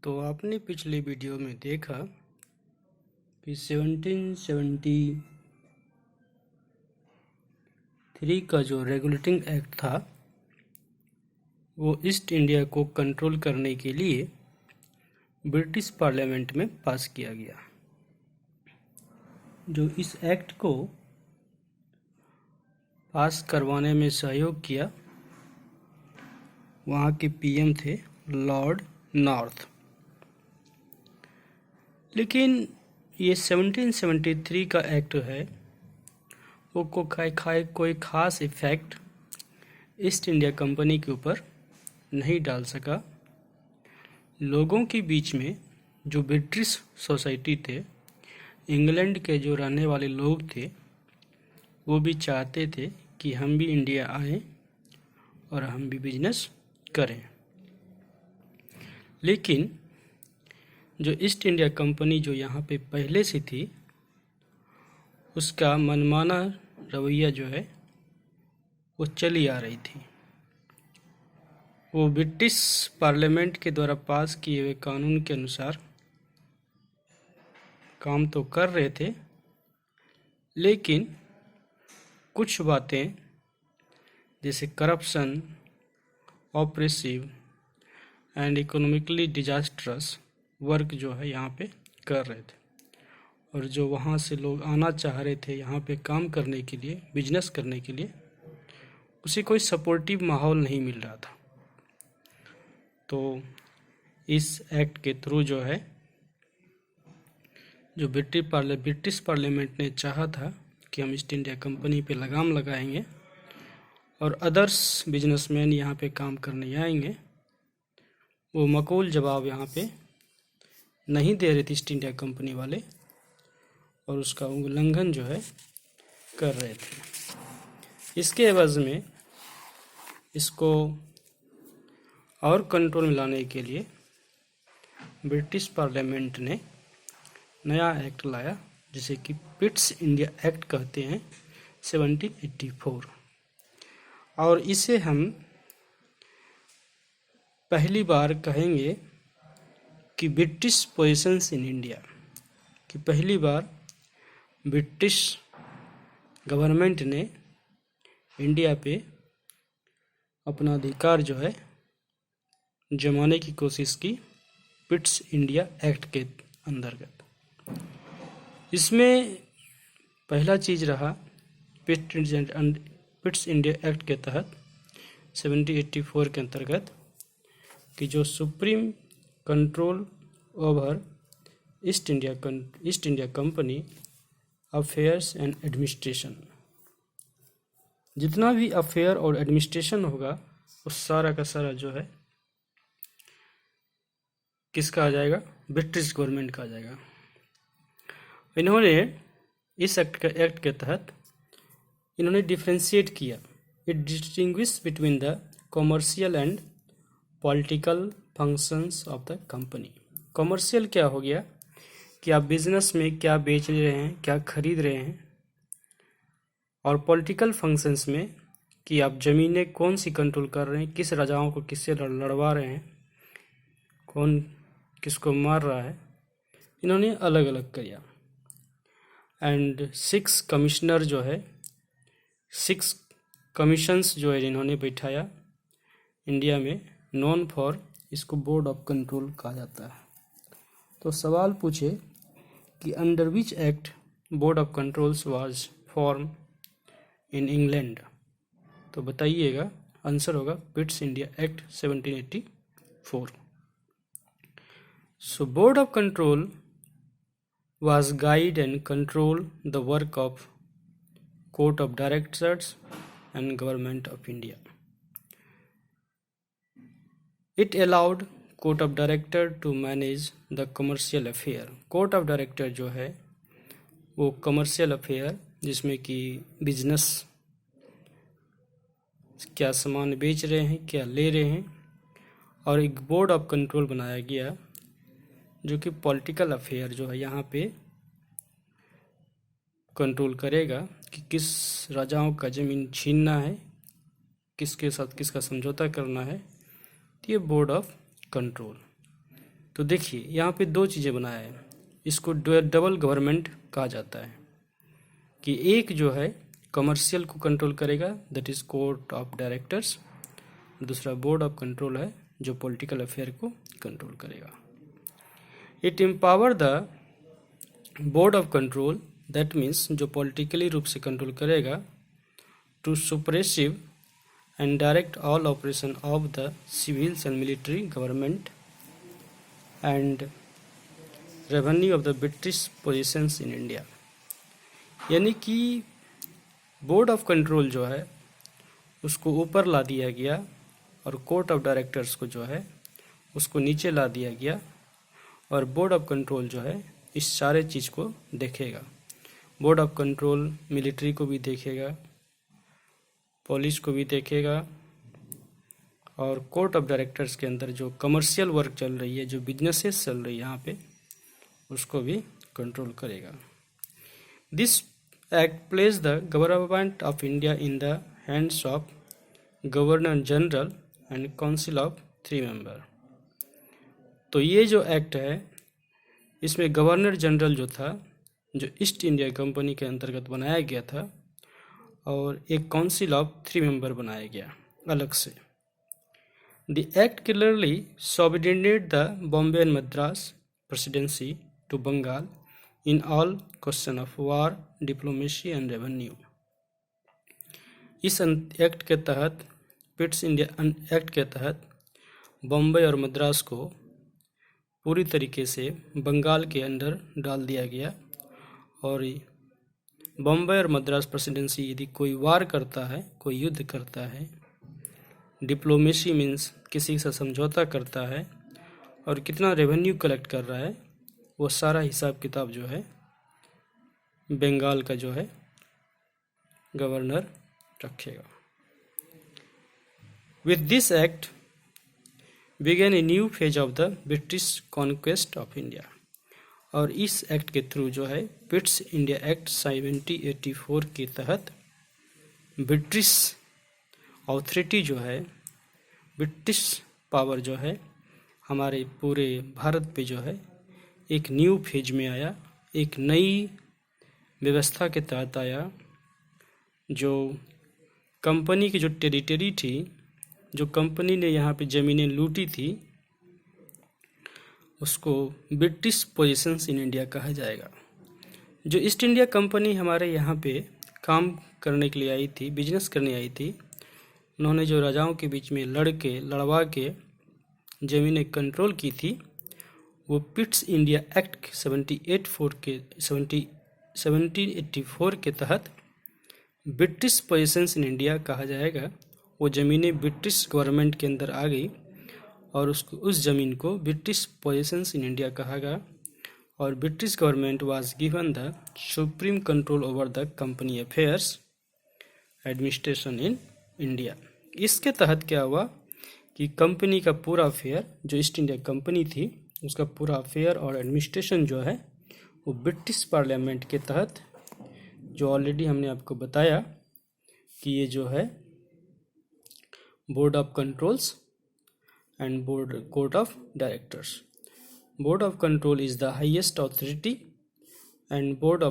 तो आपने पिछले वीडियो में देखा कि 1773 का जो रेगुलेटिंग एक्ट था वो ईस्ट इंडिया को कंट्रोल करने के लिए ब्रिटिश पार्लियामेंट में पास किया गया। जो इस एक्ट को पास करवाने में सहयोग किया वहाँ के पीएम थे लॉर्ड नॉर्थ। लेकिन ये 1773 का एक्ट है वो कोई ख़ास इफ़ेक्ट ईस्ट इंडिया कंपनी के ऊपर नहीं डाल सका। लोगों के बीच में जो ब्रिटिश सोसाइटी थे, इंग्लैंड के जो रहने वाले लोग थे, वो भी चाहते थे कि हम भी इंडिया आएं और हम भी बिजनेस करें। लेकिन जो ईस्ट इंडिया कंपनी जो यहाँ पे पहले से थी उसका मनमाना रवैया जो है वो चली आ रही थी। वो ब्रिटिश पार्लियामेंट के द्वारा पास किए हुए कानून के अनुसार काम तो कर रहे थे, लेकिन कुछ बातें जैसे corruption, oppressive and economically disastrous work जो है यहाँ पे कर रहे थे। और जो वहाँ से लोग आना चाह रहे थे यहाँ पे काम करने के लिए, बिजनेस करने के लिए, उसे कोई सपोर्टिव माहौल नहीं मिल रहा था। तो इस एक्ट के थ्रू जो है जो ब्रिटिश पार्लियामेंट ने चाहा था कि हम ईस्ट इंडिया कंपनी पे लगाम लगाएंगे और अदर्स बिजनेसमैन यहाँ पे काम करने आएंगे, वो मकबूल जवाब यहाँ पे नहीं दे रहे थे ईस्ट इंडिया कंपनी वाले और उसका उल्लंघन जो है कर रहे थे। इसके एवज में इसको और कंट्रोल में लाने के लिए ब्रिटिश पार्लियामेंट ने नया एक्ट लाया जिसे कि पिट्स इंडिया एक्ट कहते हैं 1784। और इसे हम पहली बार कहेंगे कि ब्रिटिश पोजीशंस इन इंडिया, कि पहली बार ब्रिटिश गवर्नमेंट ने इंडिया पे अपना अधिकार जो है जमाने की कोशिश की पिट्स इंडिया एक्ट के अंतर्गत। इसमें पहला चीज़ रहा पिट्स इंडिया एक्ट के तहत 1784 के अंतर्गत कि जो supreme control over east India company affairs and administration, जितना भी अफेयर और एडमिनिस्ट्रेशन होगा उस सारा का सारा जो है किसका आ जाएगा? ब्रिटिश गवर्नमेंट का आ जाएगा। इन्होंने इस एक्ट के तहत इन्होंने डिफ्रेंशिएट किया, it distinguish between the commercial and political functions of the company. Commercial क्या हो गया कि आप बिजनेस में क्या बेच रहे हैं, क्या खरीद रहे हैं, और पॉलिटिकल फंक्शंस में कि आप ज़मीनें कौन सी कंट्रोल कर रहे हैं, किस राजाओं को किससे लड़वा रहे हैं, कौन किसको मार रहा है, इन्होंने अलग अलग किया। एंड 6 कमिश्नर जो है, 6 कमीशंस जो है इन्होंने बैठाया इंडिया में, नॉन फॉर, इसको बोर्ड ऑफ कंट्रोल कहा जाता है। तो सवाल पूछे कि under which act board of controls was form in England, तो बताइएगा। आंसर होगा Pitt's India act 1784। So board of control was guide and control the work of court of directors and government of India. It allowed court of director to manage the commercial affair. Court of director जो है वो commercial affair, जिसमें कि business क्या सामान बेच रहे हैं, क्या ले रहे हैं, और एक बोर्ड ऑफ कंट्रोल बनाया गया जो कि पॉलिटिकल अफेयर जो है यहाँ पे कंट्रोल करेगा कि किस राजाओं का ज़मीन छीनना है, किसके साथ किसका समझौता करना है। तो ये बोर्ड ऑफ कंट्रोल। तो देखिए यहाँ पे दो चीज़ें बनाया है, इसको डबल गवर्नमेंट कहा जाता है कि एक जो है कमर्शियल को कंट्रोल करेगा, that is court of directors, दूसरा बोर्ड ऑफ कंट्रोल है जो पॉलिटिकल अफेयर को कंट्रोल करेगा। It empower the board of control, that means जो पॉलिटिकली रूप से कंट्रोल करेगा, to suppressive and direct all operation of the civils and military government and revenue of the British positions in India. यानी कि board of control जो है उसको ऊपर ला दिया गया और कोर्ट ऑफ डायरेक्टर्स को जो है उसको नीचे ला दिया गया, और बोर्ड ऑफ कंट्रोल जो है इस सारे चीज़ को देखेगा। बोर्ड ऑफ कंट्रोल मिलिट्री को भी देखेगा, पुलिस को भी देखेगा, और कोर्ट ऑफ डायरेक्टर्स के अंदर जो कमर्शियल वर्क चल रही है, जो बिजनेसेस चल रही है यहाँ पे, उसको भी कंट्रोल करेगा। This act place the government of India in the hands of governor general and council of 3 member. तो ये जो एक्ट है इसमें गवर्नर जनरल जो था, जो ईस्ट इंडिया कंपनी के अंतर्गत बनाया गया था, और एक काउंसिल ऑफ 3 मेंबर बनाया गया अलग से। The act clearly subordinate the Bombay and Madras presidency to Bengal in all question of war, diplomacy and revenue. इस एक्ट के तहत, पिट्स इंडिया एक्ट के तहत, बॉम्बे और मद्रास को पूरी तरीके से बंगाल के अंडर डाल दिया गया, और बॉम्बे और मद्रास प्रेसिडेंसी यदि कोई वार करता है, कोई युद्ध करता है, डिप्लोमेसी मीन्स किसी से समझौता करता है, और कितना रेवेन्यू कलेक्ट कर रहा है, वो सारा हिसाब किताब जो है बंगाल का जो है गवर्नर रखेगा। With this act began a new phase of the British conquest of India. और इस एक्ट के थ्रू जो है पिट्स इंडिया एक्ट 1784 के तहत ब्रिटिश ऑथोरिटी जो है, ब्रिटिश पावर जो है हमारे पूरे भारत पे जो है एक न्यू फेज में आया, एक नई व्यवस्था के तहत आया। जो कंपनी की जो टेरिटरी थी, जो कंपनी ने यहाँ पे ज़मीनें लूटी थी, उसको ब्रिटिश पोजीशंस इन इंडिया कहा जाएगा। जो ईस्ट इंडिया कंपनी हमारे यहाँ पे काम करने के लिए आई थी, बिजनेस करने आई थी, उन्होंने जो राजाओं के बीच में लड़वा के ज़मीनें कंट्रोल की थी, वो पिट्स इंडिया एक्ट 1784 के तहत ब्रिटिश पोजीशंस इन इंडिया कहा जाएगा। वो ज़मीनें ब्रिटिश गवर्नमेंट के अंदर आ गई, और उस ज़मीन को ब्रिटिश पोजीशंस इन इंडिया कहा गया, और British government was given the supreme control over the company affairs administration in India. इसके तहत क्या हुआ कि कंपनी का पूरा अफेयर, जो ईस्ट इंडिया कंपनी थी, उसका पूरा अफेयर और एडमिनिस्ट्रेशन जो है वो ब्रिटिश पार्लियामेंट के तहत, जो ऑलरेडी हमने आपको बताया कि ये जो है board of controls and court of directors. Board of control is the highest authority and court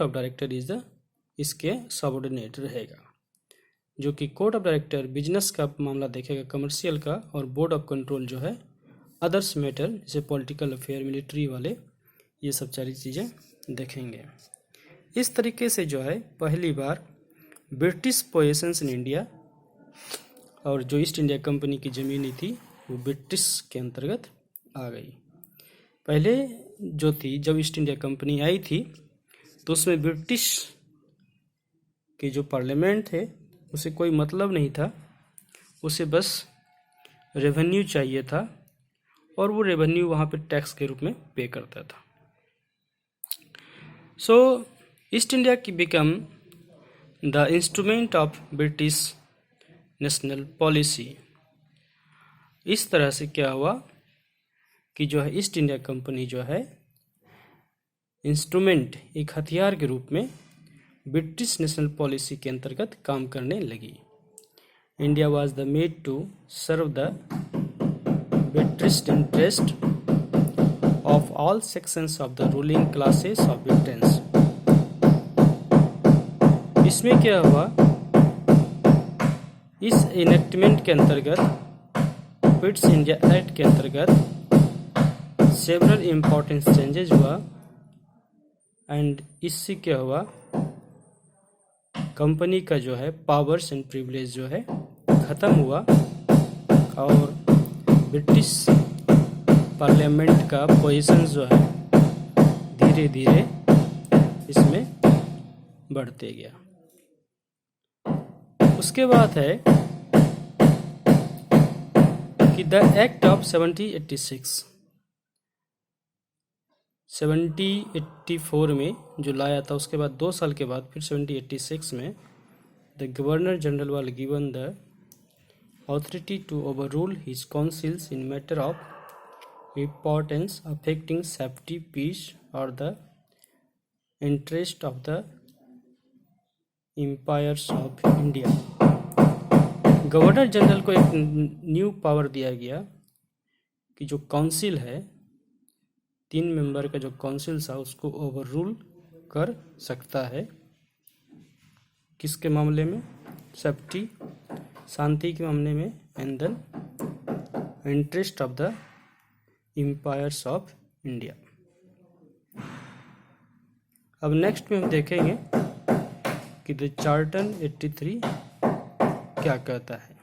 of director is the इसके सबऑर्डिनेट रहेगा, जो कि कोर्ट ऑफ डायरेक्टर बिजनेस का मामला देखेगा, कमर्शियल का, और बोर्ड ऑफ कंट्रोल जो है अदर्स मैटर जैसे पॉलिटिकल अफेयर, मिलिट्री वाले, ये सब सारी चीज़ें देखेंगे। इस तरीके से जो है पहली बार ब्रिटिश पोजीशंस इन इंडिया और जो ईस्ट इंडिया कंपनी की ज़मीनें थी वो ब्रिटिश के अंतर्गत आ गई। पहले जो थी, जब ईस्ट इंडिया कंपनी आई थी तो उसमें ब्रिटिश की जो पार्लियामेंट है उसे कोई मतलब नहीं था, उसे बस रेवेन्यू चाहिए था, और वो रेवेन्यू वहाँ पे टैक्स के रूप में पे करता था। सो ईस्ट इंडिया की become the instrument of British national policy. इस तरह से क्या हुआ कि जो है ईस्ट इंडिया कंपनी जो है इंस्ट्रूमेंट, एक हथियार के रूप में ब्रिटिश नेशनल पॉलिसी के अंतर्गत काम करने लगी। India was the made to serve the British interest of all sections of the ruling classes of Britain. इसमें क्या हुआ, इस इनेक्टमेंट के अंतर्गत, पिट्स इंडिया एक्ट के अंतर्गत सेवरल इम्पोर्टेंट चेंजेज हुआ एंड इससे क्या हुआ, कंपनी का जो है पावर्स एंड प्रिविलेज जो है ख़त्म हुआ और ब्रिटिश पार्लियामेंट का पोजीशन जो है धीरे धीरे इसमें बढ़ते गया। उसके बाद है कि द एक्ट ऑफ 1784 में जो लाया था, उसके बाद 2 साल के बाद फिर 1786 में the governor general was given the authority to overrule his councils in matter of importance affecting safety, peace or the interest of the empires of India। Governor general को एक न्यू पावर दिया गया कि जो काउंसिल है, 3 member का जो council था उसको ओवररूल कर सकता है। किसके मामले में? सेफ्टी, शांति के मामले में, and then interest of the empires of India. अब नेक्स्ट में हम देखेंगे कि द चार्टर 83 क्या कहता है।